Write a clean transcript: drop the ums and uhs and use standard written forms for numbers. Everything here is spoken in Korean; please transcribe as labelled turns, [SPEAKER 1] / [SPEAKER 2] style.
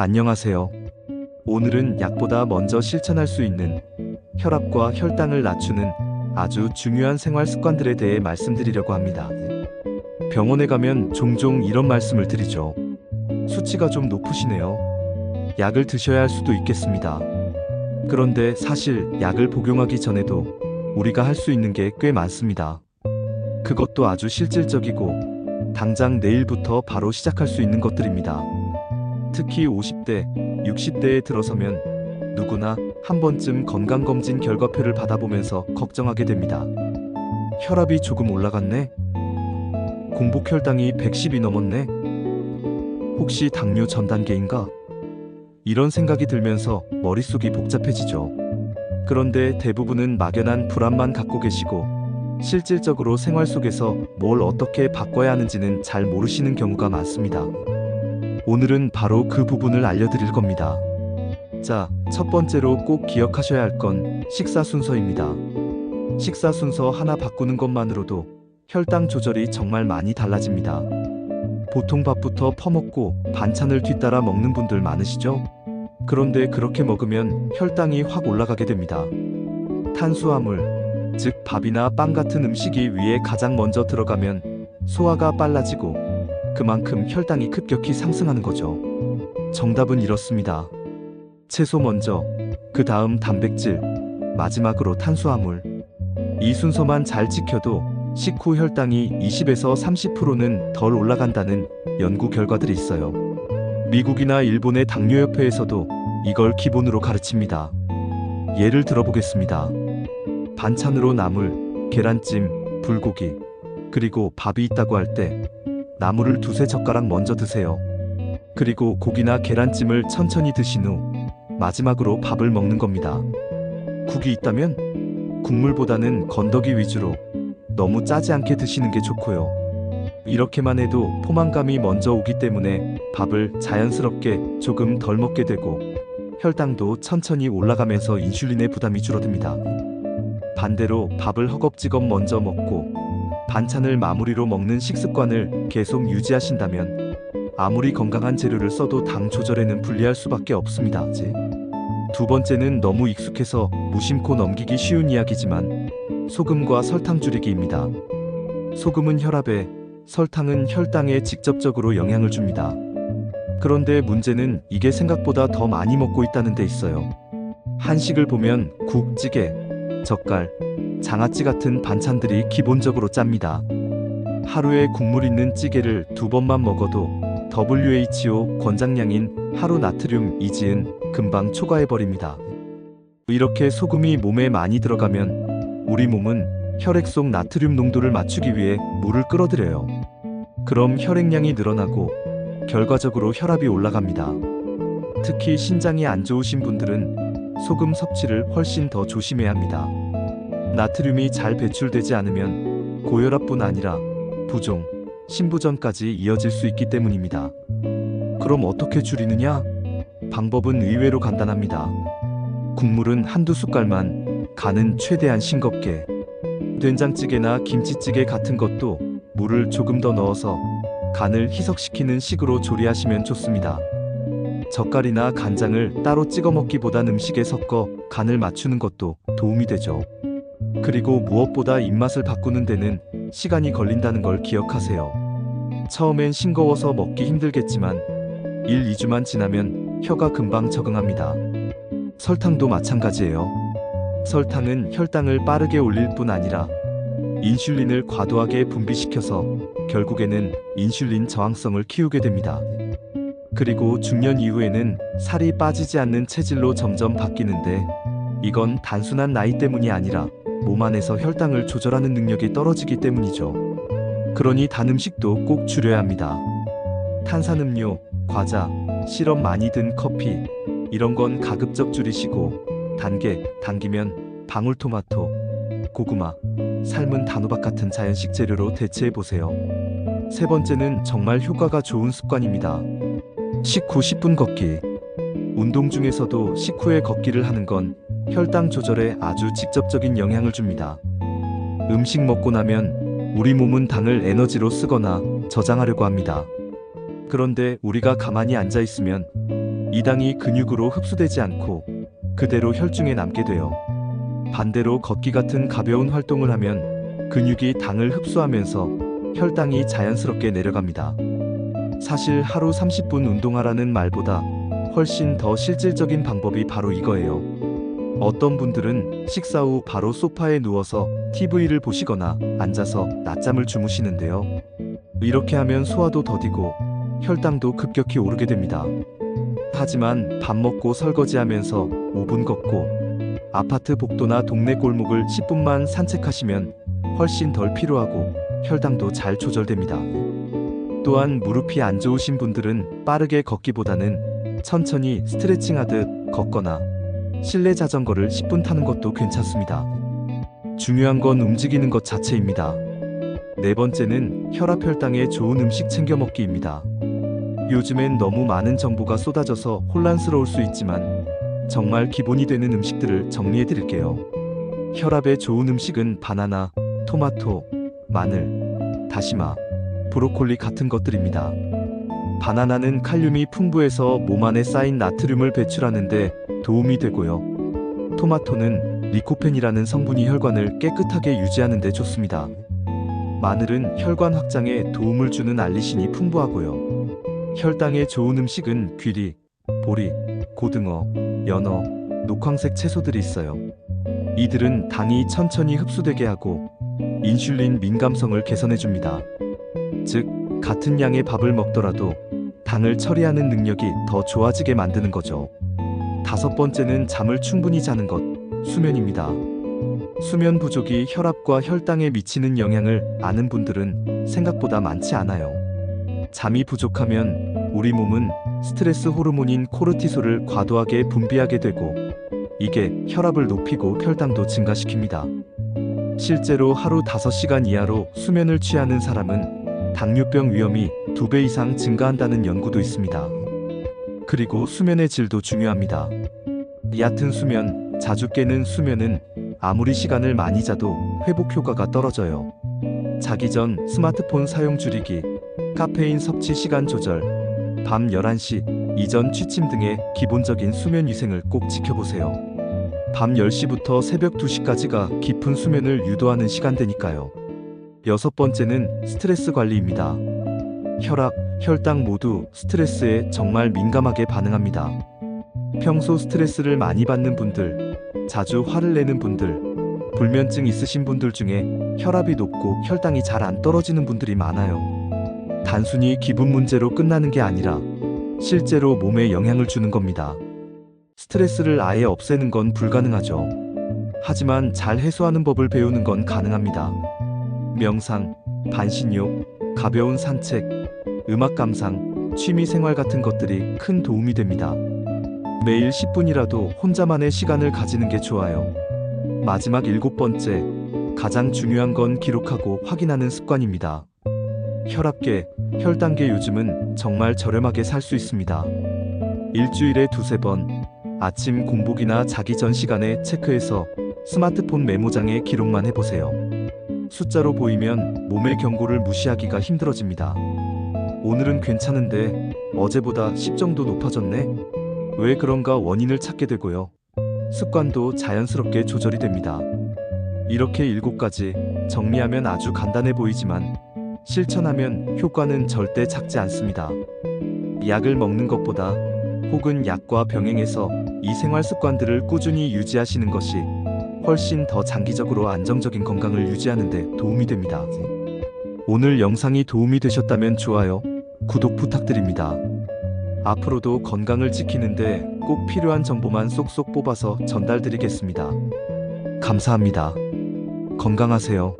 [SPEAKER 1] 안녕하세요. 오늘은 약보다 먼저 실천할 수 있는 혈압과 혈당을 낮추는 아주 중요한 생활 습관들에 대해 말씀드리려고 합니다. 병원에 가면 종종 이런 말씀을 드리죠. 수치가 좀 높으시네요. 약을 드셔야 할 수도 있겠습니다. 그런데 사실 약을 복용하기 전에도 우리가 할 수 있는 게 꽤 많습니다. 그것도 아주 실질적이고 당장 내일부터 바로 시작할 수 있는 것들입니다. 특히 50대, 60대에 들어서면 누구나 한 번쯤 건강검진 결과표를 받아보면서 걱정하게 됩니다. 혈압이 조금 올라갔네? 공복혈당이 110이 넘었네? 혹시 당뇨 전 단계인가? 이런 생각이 들면서 머릿속이 복잡해지죠. 그런데 대부분은 막연한 불안만 갖고 계시고 실질적으로 생활 속에서 뭘 어떻게 바꿔야 하는지는 잘 모르시는 경우가 많습니다. 오늘은 바로 그 부분을 알려드릴 겁니다. 자, 첫 번째로 꼭 기억하셔야 할 건 식사 순서입니다. 식사 순서 하나 바꾸는 것만으로도 혈당 조절이 정말 많이 달라집니다. 보통 밥부터 퍼먹고 반찬을 뒤따라 먹는 분들 많으시죠? 그런데 그렇게 먹으면 혈당이 확 올라가게 됩니다. 탄수화물, 즉 밥이나 빵 같은 음식이 위에 가장 먼저 들어가면 소화가 빨라지고 그만큼 혈당이 급격히 상승하는 거죠. 정답은 이렇습니다. 채소 먼저, 그 다음 단백질, 마지막으로 탄수화물. 이 순서만 잘 지켜도 식후 혈당이 20에서 30%는 덜 올라간다는 연구 결과들이 있어요. 미국이나 일본의 당뇨협회에서도 이걸 기본으로 가르칩니다. 예를 들어보겠습니다. 반찬으로 나물, 계란찜, 불고기, 그리고 밥이 있다고 할 때 나물을 두세 젓가락 먼저 드세요. 그리고 고기나 계란찜을 천천히 드신 후 마지막으로 밥을 먹는 겁니다. 국이 있다면 국물보다는 건더기 위주로 너무 짜지 않게 드시는 게 좋고요. 이렇게만 해도 포만감이 먼저 오기 때문에 밥을 자연스럽게 조금 덜 먹게 되고 혈당도 천천히 올라가면서 인슐린의 부담이 줄어듭니다. 반대로 밥을 허겁지겁 먼저 먹고 반찬을 마무리로 먹는 식습관을 계속 유지하신다면 아무리 건강한 재료를 써도 당 조절에는 불리할 수밖에 없습니다. 두 번째는 너무 익숙해서 무심코 넘기기 쉬운 이야기지만 소금과 설탕 줄이기입니다. 소금은 혈압에, 설탕은 혈당에 직접적으로 영향을 줍니다. 그런데 문제는 이게 생각보다 더 많이 먹고 있다는 데 있어요. 한식을 보면 국, 찌개, 젓갈, 장아찌 같은 반찬들이 기본적으로 짭니다. 하루에 국물 있는 찌개를 2번만 먹어도 WHO 권장량인 하루 나트륨 이지은 금방 초과해버립니다. 이렇게 소금이 몸에 많이 들어가면 우리 몸은 혈액 속 나트륨 농도를 맞추기 위해 물을 끌어들여요. 그럼 혈액량이 늘어나고 결과적으로 혈압이 올라갑니다. 특히 신장이 안 좋으신 분들은 소금 섭취를 훨씬 더 조심해야 합니다. 나트륨이 잘 배출되지 않으면 고혈압뿐 아니라 부종, 심부전까지 이어질 수 있기 때문입니다. 그럼 어떻게 줄이느냐? 방법은 의외로 간단합니다. 국물은 한두 숟갈만, 간은 최대한 싱겁게. 된장찌개나 김치찌개 같은 것도 물을 조금 더 넣어서 간을 희석시키는 식으로 조리하시면 좋습니다. 젓갈이나 간장을 따로 찍어 먹기보단 음식에 섞어 간을 맞추는 것도 도움이 되죠. 그리고 무엇보다 입맛을 바꾸는 데는 시간이 걸린다는 걸 기억하세요. 처음엔 싱거워서 먹기 힘들겠지만 1, 2주만 지나면 혀가 금방 적응합니다. 설탕도 마찬가지예요. 설탕은 혈당을 빠르게 올릴 뿐 아니라 인슐린을 과도하게 분비시켜서 결국에는 인슐린 저항성을 키우게 됩니다. 그리고 중년 이후에는 살이 빠지지 않는 체질로 점점 바뀌는데 이건 단순한 나이 때문이 아니라 몸 안에서 혈당을 조절하는 능력이 떨어지기 때문이죠. 그러니 단 음식도 꼭 줄여야 합니다. 탄산음료, 과자, 시럽 많이 든 커피 이런 건 가급적 줄이시고 단게, 당기면 방울토마토, 고구마, 삶은 단호박 같은 자연식 재료로 대체해보세요. 세 번째는 정말 효과가 좋은 습관입니다. 식후 10분 걷기. 운동 중에서도 식후에 걷기를 하는 건 혈당 조절에 아주 직접적인 영향을 줍니다. 음식 먹고 나면 우리 몸은 당을 에너지로 쓰거나 저장하려고 합니다. 그런데 우리가 가만히 앉아 있으면 이 당이 근육으로 흡수되지 않고 그대로 혈중에 남게 돼요. 반대로 걷기 같은 가벼운 활동을 하면 근육이 당을 흡수하면서 혈당이 자연스럽게 내려갑니다. 사실 하루 30분 운동하라는 말보다 훨씬 더 실질적인 방법이 바로 이거예요. 어떤 분들은 식사 후 바로 소파에 누워서 TV를 보시거나 앉아서 낮잠을 주무시는데요. 이렇게 하면 소화도 더디고 혈당도 급격히 오르게 됩니다. 하지만 밥 먹고 설거지하면서 5분 걷고 아파트 복도나 동네 골목을 10분만 산책하시면 훨씬 덜 피로하고 혈당도 잘 조절됩니다. 또한 무릎이 안 좋으신 분들은 빠르게 걷기보다는 천천히 스트레칭하듯 걷거나 실내 자전거를 10분 타는 것도 괜찮습니다. 중요한 건 움직이는 것 자체입니다. 네 번째는 혈압 혈당에 좋은 음식 챙겨 먹기입니다. 요즘엔 너무 많은 정보가 쏟아져서 혼란스러울 수 있지만 정말 기본이 되는 음식들을 정리해 드릴게요. 혈압에 좋은 음식은 바나나, 토마토, 마늘, 다시마, 브로콜리 같은 것들입니다. 바나나는 칼륨이 풍부해서 몸 안에 쌓인 나트륨을 배출하는데 도움이 되고요. 토마토는 리코펜이라는 성분이 혈관을 깨끗하게 유지하는 데 좋습니다. 마늘은 혈관 확장에 도움을 주는 알리신이 풍부하고요. 혈당에 좋은 음식은 귀리, 보리, 고등어, 연어, 녹황색 채소들이 있어요. 이들은 당이 천천히 흡수되게 하고 인슐린 민감성을 개선해줍니다. 즉, 같은 양의 밥을 먹더라도 당을 처리하는 능력이 더 좋아지게 만드는 거죠. 다섯 번째는 잠을 충분히 자는 것, 수면입니다. 수면 부족이 혈압과 혈당에 미치는 영향을 아는 분들은 생각보다 많지 않아요. 잠이 부족하면 우리 몸은 스트레스 호르몬인 코르티솔을 과도하게 분비하게 되고 이게 혈압을 높이고 혈당도 증가시킵니다. 실제로 하루 5시간 이하로 수면을 취하는 사람은 당뇨병 위험이 2배 이상 증가한다는 연구도 있습니다. 그리고 수면의 질도 중요합니다. 얕은 수면, 자주 깨는 수면은 아무리 시간을 많이 자도 회복 효과가 떨어져요. 자기 전 스마트폰 사용 줄이기, 카페인 섭취 시간 조절, 밤 11시 이전 취침 등의 기본적인 수면 위생을 꼭 지켜보세요. 밤 10시부터 새벽 2시까지가 깊은 수면을 유도하는 시간대니까요. 여섯 번째는 스트레스 관리입니다. 혈압, 혈당 모두 스트레스에 정말 민감하게 반응합니다. 평소 스트레스를 많이 받는 분들, 자주 화를 내는 분들, 불면증 있으신 분들 중에 혈압이 높고 혈당이 잘 안 떨어지는 분들이 많아요. 단순히 기분 문제로 끝나는 게 아니라 실제로 몸에 영향을 주는 겁니다. 스트레스를 아예 없애는 건 불가능하죠. 하지만 잘 해소하는 법을 배우는 건 가능합니다. 명상, 반신욕, 가벼운 산책, 음악 감상, 취미 생활 같은 것들이 큰 도움이 됩니다. 매일 10분이라도 혼자만의 시간을 가지는 게 좋아요. 마지막 7번째, 가장 중요한 건 기록하고 확인하는 습관입니다. 혈압계, 혈당계 요즘은 정말 저렴하게 살 수 있습니다. 일주일에 2~3번, 아침 공복이나 자기 전 시간에 체크해서 스마트폰 메모장에 기록만 해보세요. 숫자로 보이면 몸의 경고를 무시하기가 힘들어집니다. 오늘은 괜찮은데 어제보다 10 정도 높아졌네? 왜 그런가 원인을 찾게 되고요. 습관도 자연스럽게 조절이 됩니다. 이렇게 7가지 정리하면 아주 간단해 보이지만 실천하면 효과는 절대 작지 않습니다. 약을 먹는 것보다 혹은 약과 병행해서 이 생활 습관들을 꾸준히 유지하시는 것이 훨씬 더 장기적으로 안정적인 건강을 유지하는 데 도움이 됩니다. 오늘 영상이 도움이 되셨다면 좋아요, 구독 부탁드립니다. 앞으로도 건강을 지키는데 꼭 필요한 정보만 쏙쏙 뽑아서 전달드리겠습니다. 감사합니다. 건강하세요.